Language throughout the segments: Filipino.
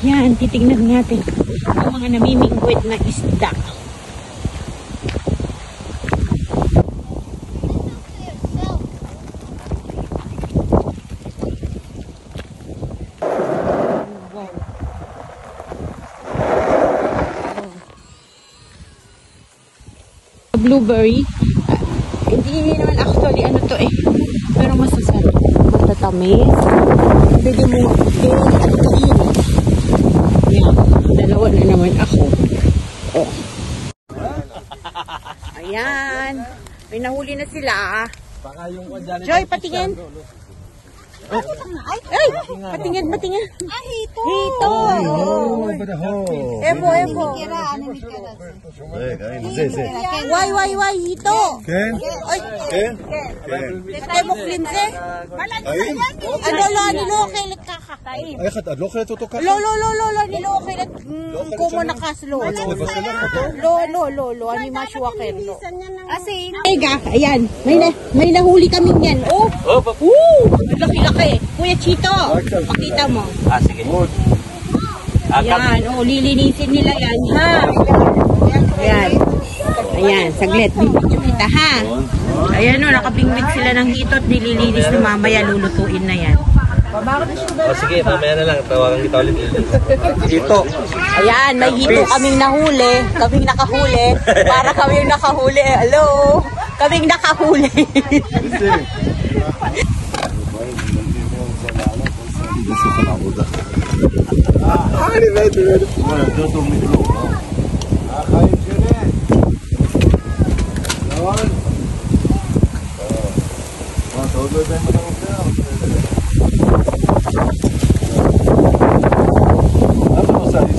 Yan, titignan natin ang mga namimingwit na isda. Blueberry. Hindi naman actually ano to eh. Pero masasarap. Matatamis. Pwede mo kainin. Yan. Dalawa na naman ako. Oh. Ayan. May nahuli na sila. Joy, patingin. Ay! Patingin. Ah, hito! Hito! Epo. Why, hito! Ken? Ay! Ken? Ken mo klinse? Ano, nilo, kailit kakakain. Ay, לא אוכלת אותו ככה? לא, נילו, kailit kumo nakaslo. לא, אני משהו אחר. Ega, ayan. May nahuli kami yan. Oh! Laki-laki. Kuya Chito, pakita mo. Ah, sige. Ayan, lilinisin nila yan, ha? Ayan, saglit. Bibidyo kita, ha? Ayan, nakabingwit sila ng hito at nililinis na mamaya, lulutuin na yan. Sige, mamaya na lang. Tawagan kita ulit. Hito. Ayan, may hito kaming nahuli. Kaming nakahuli. Para kaming nakahuli. Hello? Kaming nakahuli. אני ראיתי יותר טוב מכלום. החיים שלי. נכון? מה, אתה עוד לא יודע אם אתה רוצה? מה אתה נוסע לי?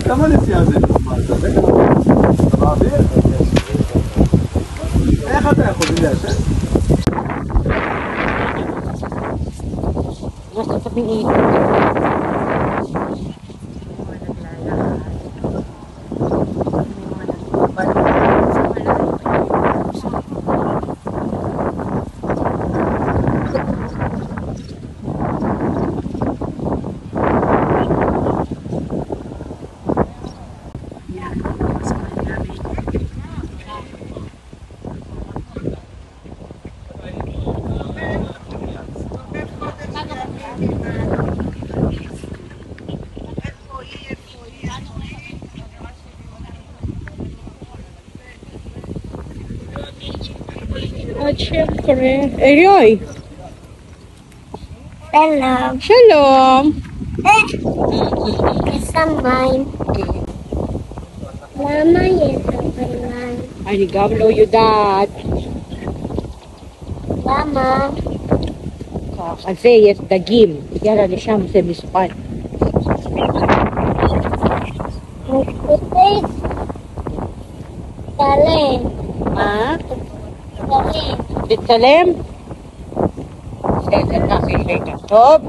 כמה נסיעה זה? מה, אתה זה כמה? אתה באוויר? איך אתה יכול ליישב? Nasa tabing ito. At syempre, Roy. Hello. Shalom. It's mine. Mama, yes, mine. Arigato you dad. Mama. Kasi yes, dagim. Yara ni siyam sa bispan. Putih. Salem. Ha? Salem. Bitsalem? Sete na sila ka. Top.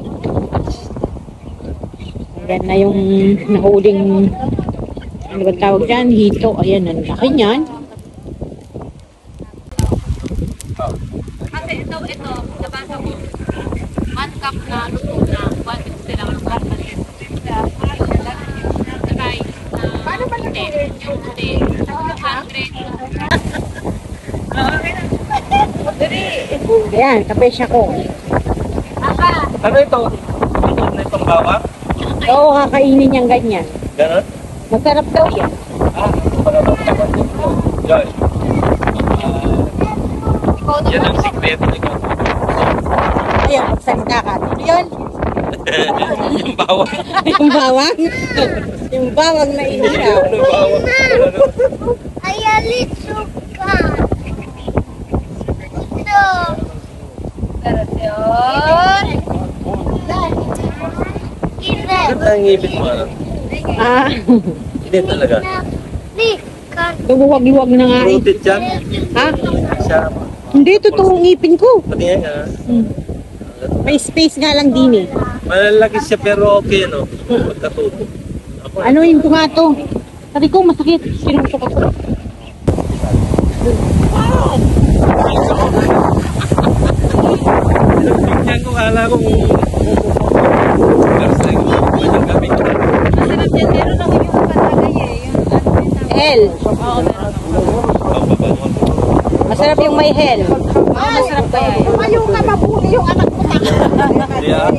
Ayan na yung nahuling, ano ba tawag dyan? Hito. Ayan, ang laki niyan. Kasi ito, nabasa ko, 1 cup na luto na, 150 lang ang cup na rin. Paano ba ito? Yung 100. Ayan, kapesya ko. Ano ito? Ito na itong bawang? Oo, kakainin niyang ganyan. Ganon? Masarap daw yan. Joy. Yan ang sikreto nito. Ayan, magsalita ka. Ano yun? Yung bawang. Yung bawang? Yung bawang na inihaw. Yung bawang. Ayalit suka. Ito. Ganda ang ngipin mo, ano? Ah, Hindi talaga. lumuwag-luwag na nga eh. Rooted yan. Ha? Siya. Hindi, totoong ngipin ko. Pati yan, ha? May space nga lang din eh. Malalaki siya pero okay, no? Pagkatuto. Ako, Ano yung ko nga to? Sabi ko, masakit. Sinusok ako. Masarap yung may hen. Masarap kaya yun. Tumayo ka, mabuli yung anak ko. Yeah.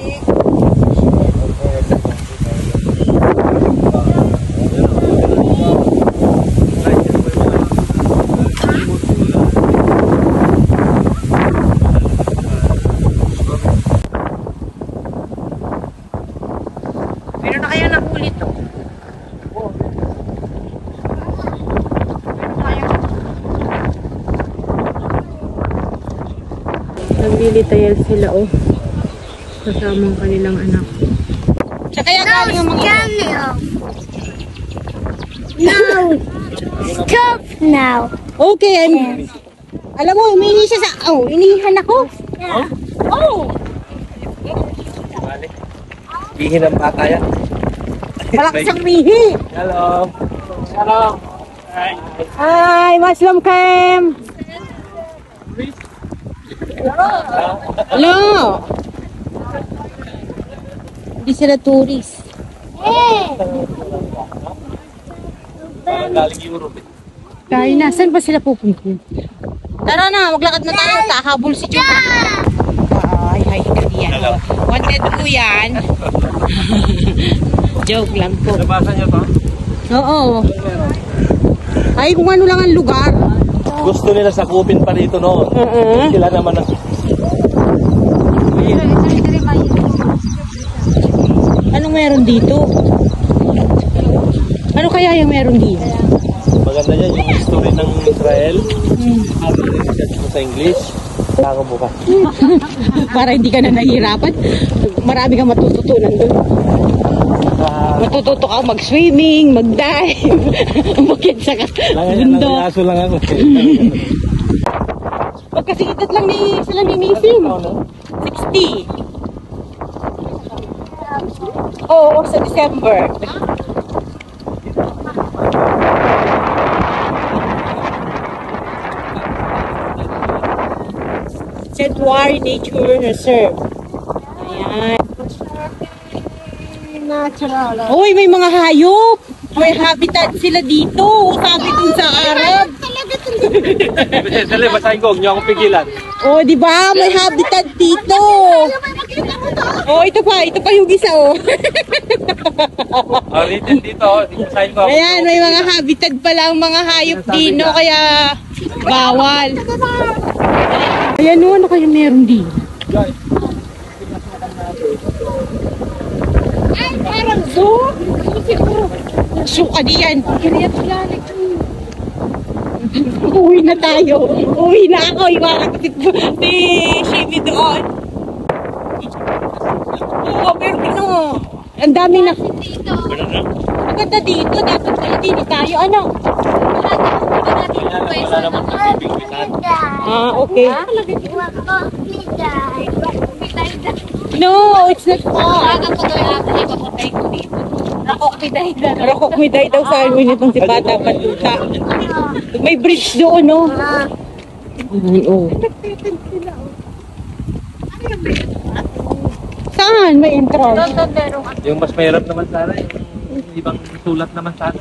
Meron na kaya nahuli to? Naglilitayal sila oh. Kasama ang kanilang anak. Sa kaya galing ang mga... No. Stop now. Okay, alam mo, umihi siya sa... Oh, inihan ako. Yeah. Oh! Bihin ang bata yan. Malakas ang umihi. Hello. Hello. Hi, Muslim Cam. Hello. Hindi sila tourist. Parang galing Europe eh. Tayo na, saan ba sila pupunta? Tara na, maglakad na tayo. Kahabol si John. Ay, yan. Wanted ko yan. Joke lang po. Nabasa niyo to? Oo. Ay, kung ano lang ang lugar. Gusto nila sakupin pa dito noon. Sila naman ang... Anong meron dito? Ano kaya yung meron dito? Maganda yan yung history ng Israel. Sa English. Saka bukas. Para hindi ka na nahihirapan. Marami kang matututunan doon. Matututo ka mag-swimming, mag-dive, umakyat sa bundok. Nangaso lang ako. Pagkasikitat lang sila ni Nisim. 60. Oo, sa December. Sanctuary Nature Reserve. Ayan. Natural. Uy, may mga hayop. May habitat sila dito. Sabi dun sa Arab. Sali, basahin ko. Huwag niyo akong pigilan. Oh, di ba? May habitat dito. Oh, ito pa yung isa oh. Written dito. Basahin ko. Ayan, may mga habitat pala ang mga hayop dino kaya bawal. Ayan oh, ano kaya meron dito? Ay, parang zoo. Zoo ka diyan. Uwi na tayo. Uwi na ako. Iwanan ko si Shibi doon. Oo, pero ano, ang dami na. Maganda dito. Dapat pala dito tayo. Ano? Wala naman pagpipigpitan. Ah, okay. No, it's not far. Rakok-miday daw sa amin itong si Bata Patuta. May bridge doon, no? Oh. Saan? May entrance. Yung mas mahirap naman sana. Yung ibang sulat naman sana.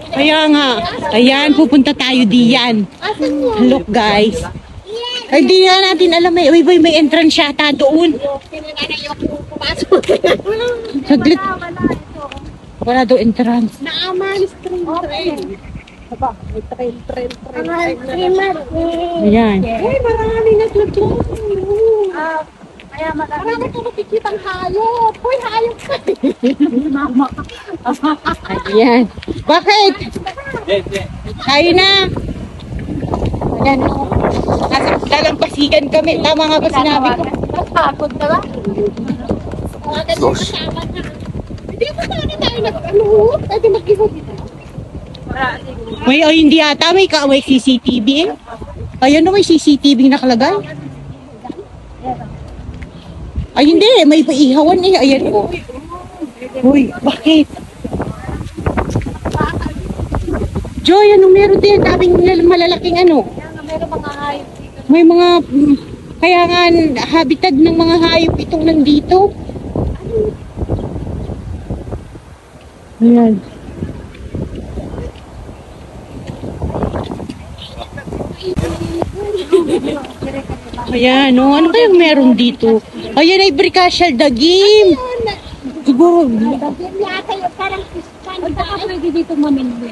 Kaya nga. Ayan, pupunta tayo diyan. Look, guys. Ay, di na natin alam. May entrance yata doon. Saglit. Wala daw entrance. Naaman, train. Aba, may train. Ayan. Uy, marami naglagot. Kaya Marami ka makikitang hayop. Uy, hayop ka. Ayan. Bakit? Tayo na. Ayan. Nasa dalampasigan kami. Tama nga ba sinabi ko? Napagod na ba? Hindi ba tayo nag-ano? Pwede mag-ihog. May, hindi ata. May CCTV eh. Ayun na, may CCTV nakalagay. Ay, hindi. May paihawan eh. Ayan ko. Uy, bakit? Joy, anong meron din? Tabing malalaking ano? Meron mga hayop dito. May mga, kaya nga, habitat ng mga hayop itong nandito. Ayan. Ayan, no? Ano kayang meron dito? Ayan ay Bricacial Dagim. Siguro. Parang pwede dito mamili.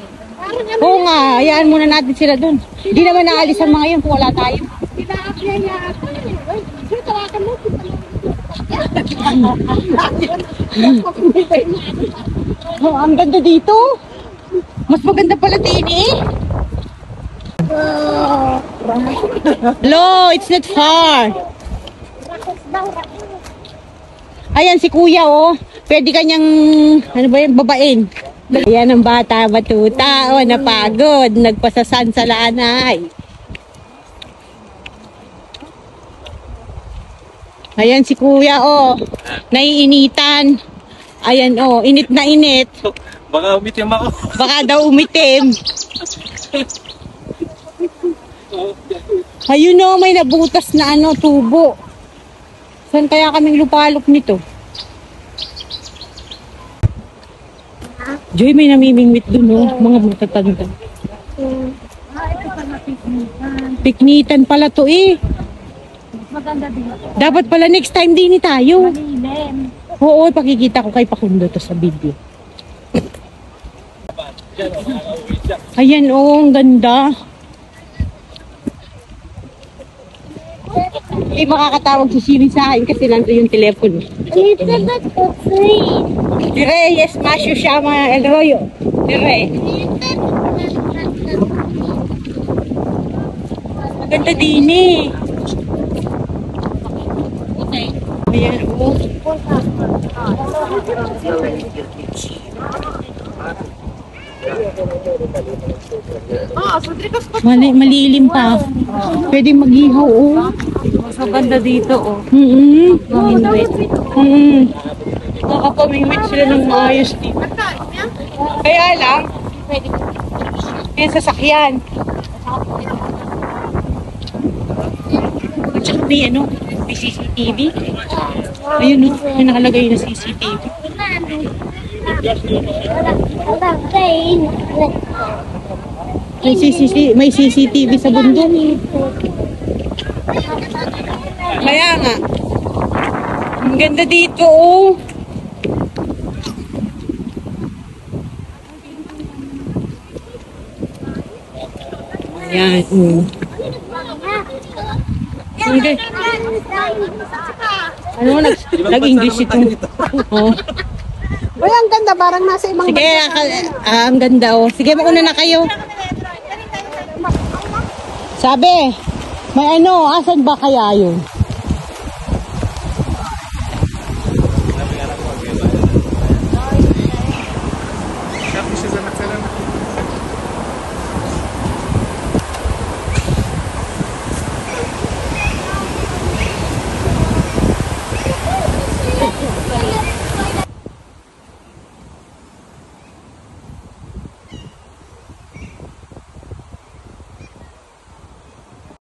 Oo nga, hayaan muna natin sila doon. Hindi naman naalis ang mga yun kung wala tayo. Oh, ang ganda dito. Mas maganda pala din eh. Hello, it's not far. Ayan si kuya oh. Pwede kanyang, ano ba yan, babain. Ayan ang bata, batuta. Oh, napagod. Nagpasasan sa lanay. Ayan si kuya oh. Naiinitan. Ayan oh, init na init. Baka umitim ako. Baka daw umitim. Ayun oh, may nabutas na ano, tubo. Saan kaya kaming lupalok nito? Joy, may namimingwit dun oh, mga matatanda. Piknitan pala to eh. Maganda din. Dapat pala next time din tayo. Malilim. Oo, pakikita ko kay Pakundo to sa video. Ayan oh, ang ganda. Eh, makakatawag si Siri sa akin kasi nandun yung telepono. It's a bit free. Dire, yes, Masyo Shama El Royo. Dire. Maganda din eh. Ayan, oh. Malilim pa. Pwede mag-ihaw, oh. Mas maganda dito, oh. Mamingwit. Nakakapamingwit sila ng maayos dito. Kaya lang, may sasakyan. At saka may ano, may CCTV. Ayun, oh, may nakalagay na CCTV. May CCTV sa bundok. Kaya nga. Ang ganda dito, oh. Ayan, oh. Okay. Ano, nag-English ito. Oh. Uy, ang ganda. Parang nasa ibang Sige, ang ganda, oh. Sige, mauna na kayo. Sabi, may ano, asan ba kaya yun?